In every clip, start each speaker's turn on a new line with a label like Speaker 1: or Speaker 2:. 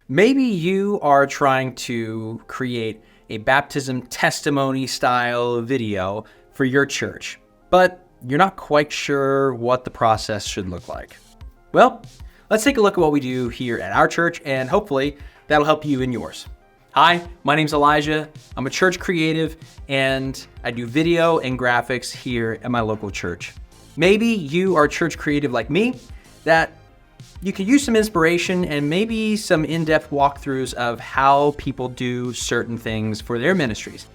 Speaker 1: Maybe you are trying to create a baptism testimony style video for your church, but you're not quite sure what the process should look like. Well, let's take a look at what we do here at our church, and hopefully that'll help you in yours. Hi, my name's Elijah. I'm a church creative, and I do video and graphics here at my local church. Maybe you are a church creative like me, that you could use some inspiration and maybe some in-depth walkthroughs of how people do certain things for their ministries.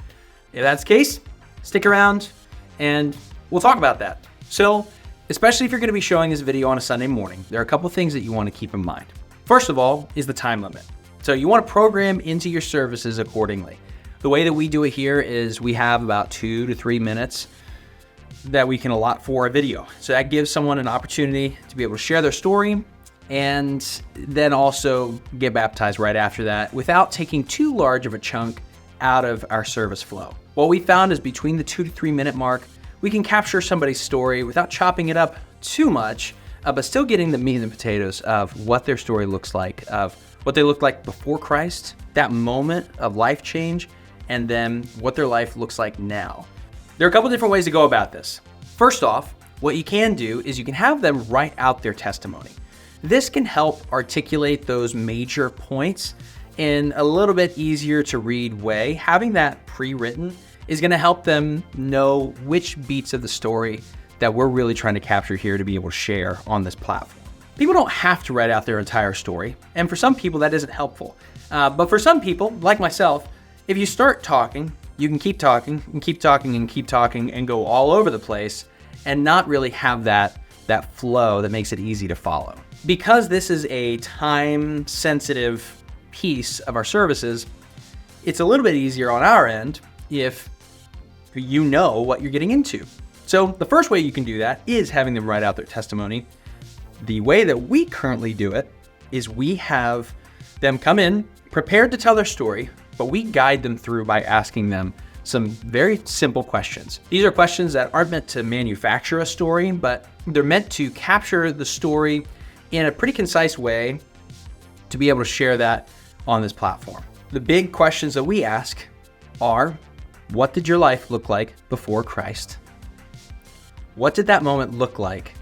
Speaker 1: If that's the case, stick around and we'll talk about that. So, especially if you're going to be showing this video on a Sunday morning, there are a couple things that you want to keep in mind. First of all is the time limit. So you want to program into your services accordingly. The way that we do it here is we have about 2 to 3 minutes that we can allot for a video. So that gives someone an opportunity to be able to share their story and then also get baptized right after that without taking too large of a chunk out of our service flow. What we found is between the 2 to 3 minute mark, we can capture somebody's story without chopping it up too much, but still getting the meat and the potatoes of what their story looks like, of what they looked like before Christ, that moment of life change, and then what their life looks like now. There are a couple different ways to go about this. First off, what you can do is you can have them write out their testimony. This can help articulate those major points in a little bit easier to read way. Having that pre-written is going to help them know which beats of the story that we're really trying to capture here to be able to share on this platform. People don't have to write out their entire story, and for some people that isn't helpful. But for some people, like myself, if you start talking, you can keep talking and keep talking and keep talking and go all over the place and not really have that flow that makes it easy to follow. Because this is a time-sensitive piece of our services, it's a little bit easier on our end if you know what you're getting into. So the first way you can do that is having them write out their testimony. The way that we currently do it is we have them come in prepared to tell their story, but we guide them through by asking them some very simple questions. These are questions that aren't meant to manufacture a story, but they're meant to capture the story in a pretty concise way to be able to share that on this platform. The big questions that we ask are, what did your life look like before Christ? What did that moment look like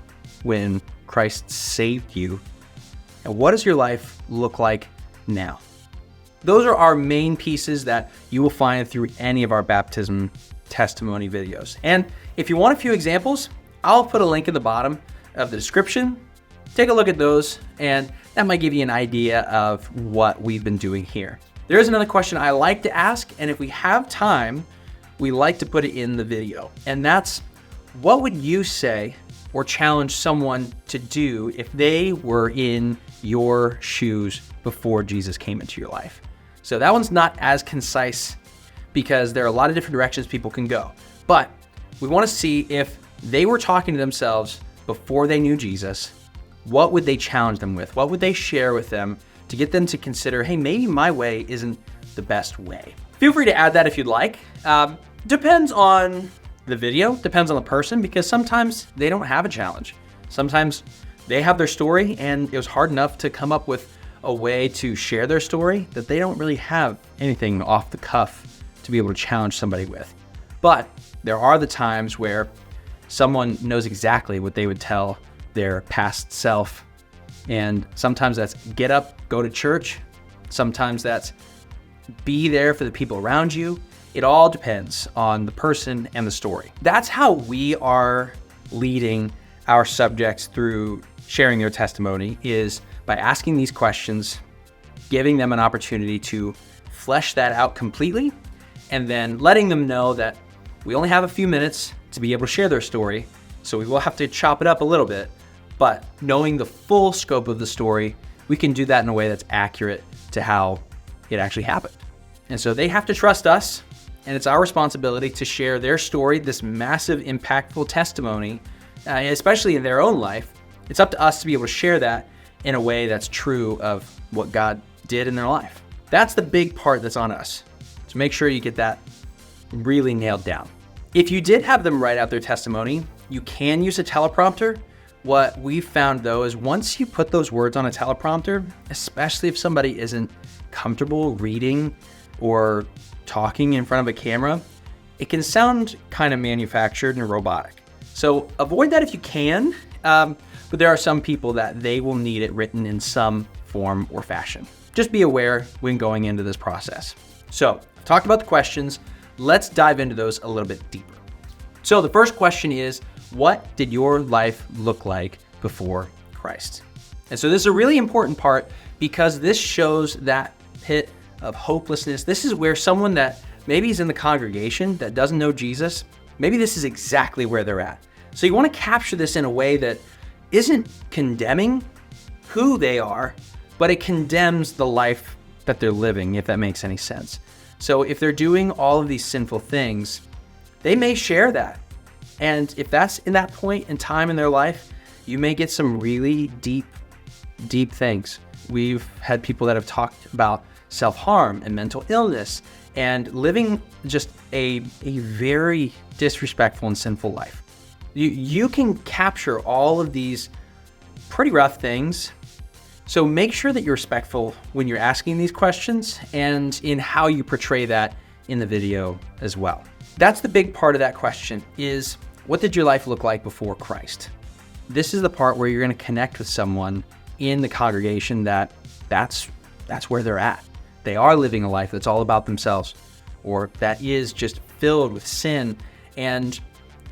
Speaker 1: when Christ saved you? And what does your life look like now? Those are our main pieces that you will find through any of our baptism testimony videos. And if you want a few examples, I'll put a link in the bottom of the description. Take a look at those, and that might give you an idea of what we've been doing here. There is another question I like to ask, and if we have time, we like to put it in the video. And that's, what would you say or challenge someone to do if they were in your shoes before Jesus came into your life? So that one's not as concise because there are a lot of different directions people can go. But we want to see if they were talking to themselves before they knew Jesus, what would they challenge them with? What would they share with them to get them to consider, hey, maybe my way isn't the best way? Feel free to add that if you'd like. Depends on the video, depends on the person, because sometimes they don't have a challenge. Sometimes they have their story and it was hard enough to come up with a way to share their story that they don't really have anything off the cuff to be able to challenge somebody with. But there are the times where someone knows exactly what they would tell their past self. And sometimes that's get up, go to church. Sometimes that's be there for the people around you. It all depends on the person and the story. That's how we are leading our subjects through sharing their testimony, is by asking these questions, giving them an opportunity to flesh that out completely, and then letting them know that we only have a few minutes to be able to share their story, so we will have to chop it up a little bit, but knowing the full scope of the story, we can do that in a way that's accurate to how it actually happened. And so they have to trust us, and it's our responsibility to share their story, this massive, impactful testimony, especially in their own life. It's up to us to be able to share that in a way that's true of what God did in their life. That's the big part that's on us. So make sure you get that really nailed down. If you did have them write out their testimony, you can use a teleprompter. What we've found though is once you put those words on a teleprompter, especially if somebody isn't comfortable reading or talking in front of a camera, it can sound kind of manufactured and robotic. So avoid that if you can, but there are some people that they will need it written in some form or fashion. Just be aware when going into this process. So I've talked about the questions. Let's dive into those a little bit deeper. So the first question is, what did your life look like before Christ? And so this is a really important part because this shows that pit of hopelessness. This is where someone that maybe is in the congregation that doesn't know Jesus, maybe this is exactly where they're at. So you want to capture this in a way that isn't condemning who they are, but it condemns the life that they're living, if that makes any sense. So if they're doing all of these sinful things, they may share that. And if that's in that point in time in their life, you may get some really deep things. We've had people that have talked about self-harm and mental illness and living just a very disrespectful and sinful life. You can capture all of these pretty rough things. So make sure that you're respectful when you're asking these questions and in how you portray that in the video as well. That's the big part of that question is, what did your life look like before Christ? This is the part where you're going to connect with someone in the congregation that's where they're at. They are living a life that's all about themselves, or that is just filled with sin. And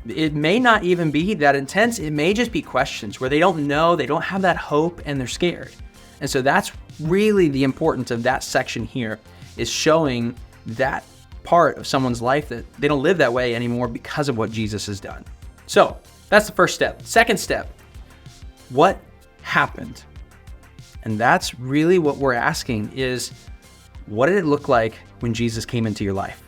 Speaker 1: it may not even be that intense. It may just be questions where they don't know, they don't have that hope, and they're scared. And so that's really the importance of that section here, is showing that part of someone's life that they don't live that way anymore because of what Jesus has done. So that's the first step. Second step, what happened? And that's really what we're asking is, what did it look like when Jesus came into your life?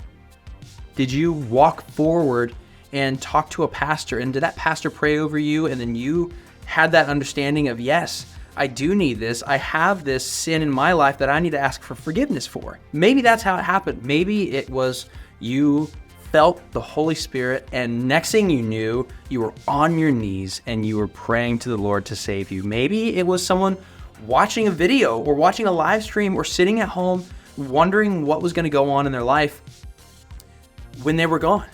Speaker 1: Did you walk forward and talk to a pastor, and did that pastor pray over you, and then you had that understanding of, yes, I do need this. I have this sin in my life that I need to ask for forgiveness for. Maybe that's how it happened. Maybe it was you felt the Holy Spirit, and next thing you knew, you were on your knees and you were praying to the Lord to save you. Maybe it was someone watching a video or watching a live stream or sitting at home wondering what was going to go on in their life when they were gone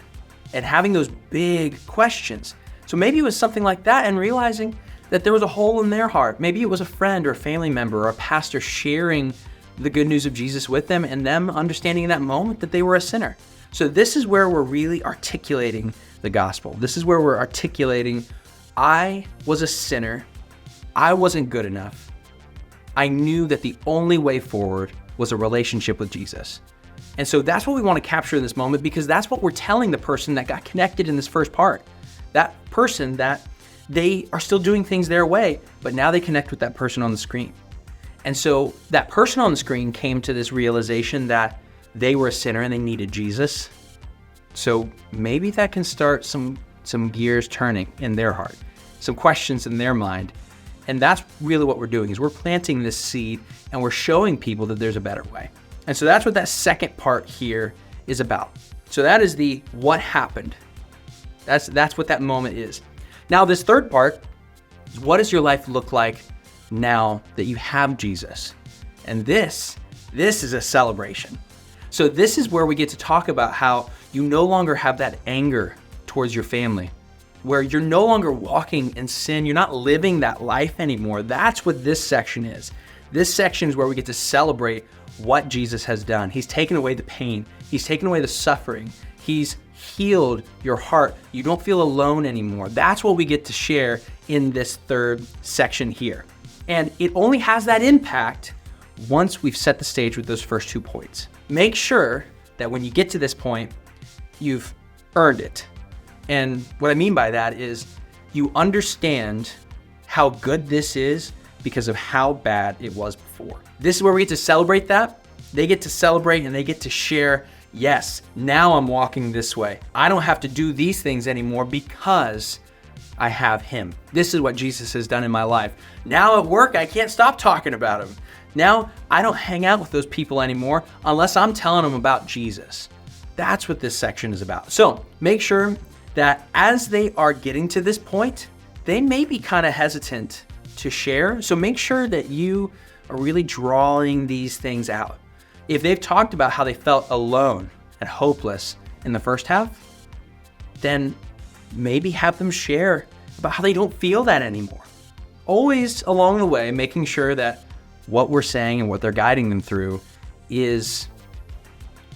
Speaker 1: and having those big questions. So maybe it was something like that, and realizing that there was a hole in their heart. Maybe it was a friend or a family member or a pastor sharing the good news of Jesus with them, and them understanding in that moment that they were a sinner. So this is where we're really articulating the gospel. This is where we're articulating, I was a sinner. I wasn't good enough. I knew that the only way forward was a relationship with Jesus. And so that's what we want to capture in this moment, because that's what we're telling the person that got connected in this first part. That person that they are still doing things their way, but now they connect with that person on the screen. And so that person on the screen came to this realization that they were a sinner and they needed Jesus. So maybe that can start some gears turning in their heart, some questions in their mind. And that's really what we're doing, is we're planting this seed and we're showing people that there's a better way. And so that's what that second part here is about. So that is the what happened. That's what that moment is. Now, this third part is, what does your life look like now that you have Jesus? And this is a celebration. So this is where we get to talk about how you no longer have that anger towards your family, where you're no longer walking in sin. You're not living that life anymore. That's what this section is. This section is where we get to celebrate what Jesus has done. He's taken away the pain. He's taken away the suffering. He's healed your heart. You don't feel alone anymore. That's what we get to share in this third section here. And it only has that impact once we've set the stage with those first 2 points. Make sure that when you get to this point, you've earned it. And what I mean by that is you understand how good this is because of how bad it was before. This is where we get to celebrate that. They get to celebrate and they get to share, yes, now I'm walking this way. I don't have to do these things anymore because I have him. This is what Jesus has done in my life. Now at work, I can't stop talking about him. Now I don't hang out with those people anymore unless I'm telling them about Jesus. That's what this section is about. So make sure that as they are getting to this point, they may be kind of hesitant to share. So make sure that you are really drawing these things out. If they've talked about how they felt alone and hopeless in the first half, then maybe have them share about how they don't feel that anymore. Always along the way, making sure that what we're saying and what they're guiding them through is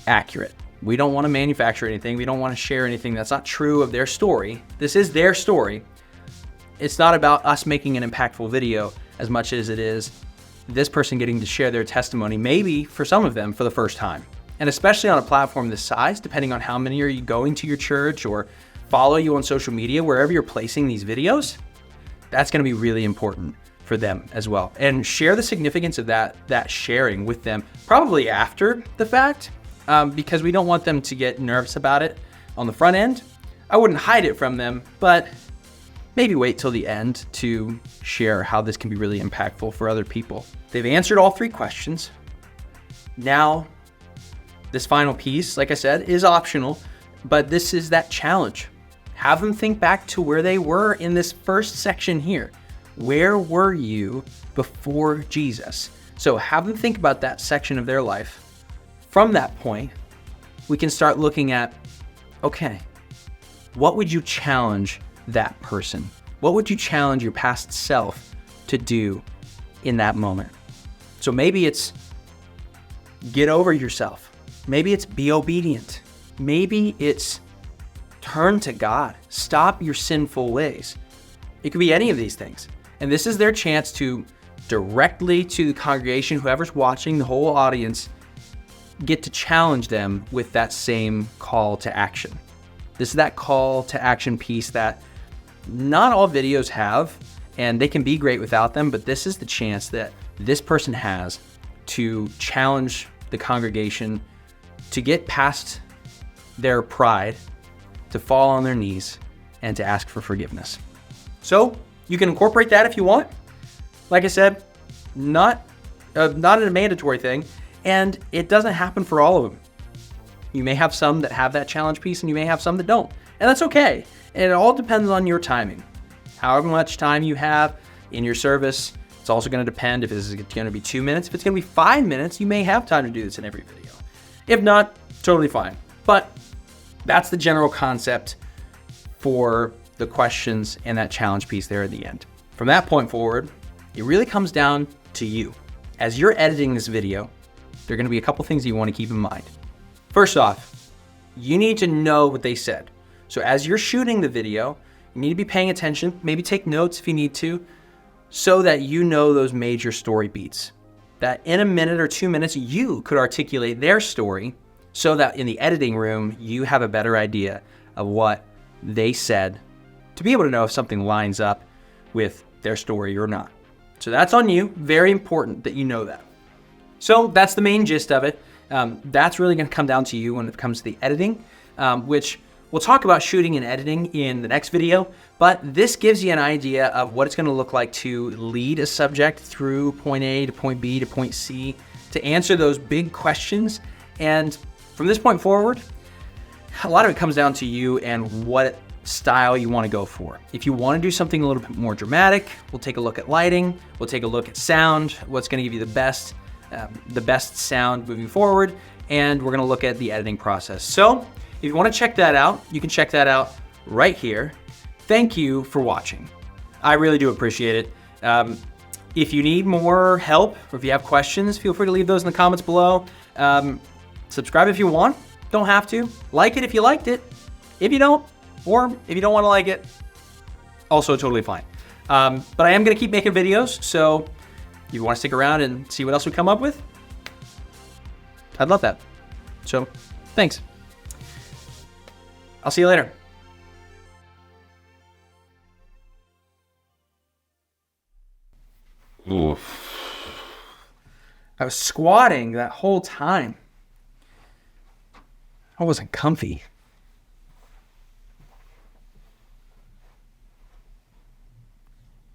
Speaker 1: accurate. We don't want to manufacture anything. We don't want to share anything that's not true of their story. This is their story. It's not about us making an impactful video as much as it is this person getting to share their testimony, maybe for some of them for the first time. And especially on a platform this size, depending on how many are you going to your church or follow you on social media, wherever you're placing these videos, that's going to be really important for them as well. And share the significance of that sharing with them, probably after the fact, because we don't want them to get nervous about it on the front end. I wouldn't hide it from them, but maybe wait till the end to share how this can be really impactful for other people. They've answered all 3 questions. Now, this final piece, like I said, is optional, but this is that challenge. Have them think back to where they were in this first section here. Where were you before Jesus? So have them think about that section of their life. From that point, we can start looking at, okay, what would you challenge that person? What would you challenge your past self to do in that moment? So maybe it's get over yourself. Maybe it's be obedient. Maybe it's turn to God. Stop your sinful ways. It could be any of these things. And this is their chance to directly to the congregation, whoever's watching, the whole audience, get to challenge them with that same call to action. This is that call to action piece that not all videos have, and they can be great without them, but this is the chance that this person has to challenge the congregation to get past their pride, to fall on their knees, and to ask for forgiveness. So you can incorporate that if you want. Like I said, not a mandatory thing, and it doesn't happen for all of them. You may have some that have that challenge piece, and you may have some that don't, and that's okay. And it all depends on your timing. However much time you have in your service, it's also going to depend if this is going to be 2 minutes. If it's going to be 5 minutes, you may have time to do this in every video. If not, totally fine. But that's the general concept for the questions and that challenge piece there at the end. From that point forward, it really comes down to you. As you're editing this video, there are going to be a couple things you want to keep in mind. First off, you need to know what they said. So as you're shooting the video, you need to be paying attention, maybe take notes if you need to, so that you know those major story beats. That in a minute or 2 minutes, you could articulate their story so that in the editing room, you have a better idea of what they said to be able to know if something lines up with their story or not. So that's on you. Very important that you know that. So that's the main gist of it. That's really going to come down to you when it comes to the editing, which we'll talk about shooting and editing in the next video, but this gives you an idea of what it's going to look like to lead a subject through point A to point B to point C, to answer those big questions. And from this point forward, a lot of it comes down to you and what style you want to go for. If you want to do something a little bit more dramatic, we'll take a look at lighting, we'll take a look at sound, what's going to give you the best sound moving forward, and we're going to look at the editing process. So if you want to check that out, you can check that out right here. Thank you for watching. I really do appreciate it. If you need more help or if you have questions, feel free to leave those in the comments below. Subscribe if you want. Don't have to. Like it if you liked it. If you don't, or if you don't want to like it, also totally fine. But I am going to keep making videos, so if you want to stick around and see what else we come up with, I'd love that. So thanks. I'll see you later.
Speaker 2: Oof.
Speaker 1: I was squatting that whole time. I wasn't comfy.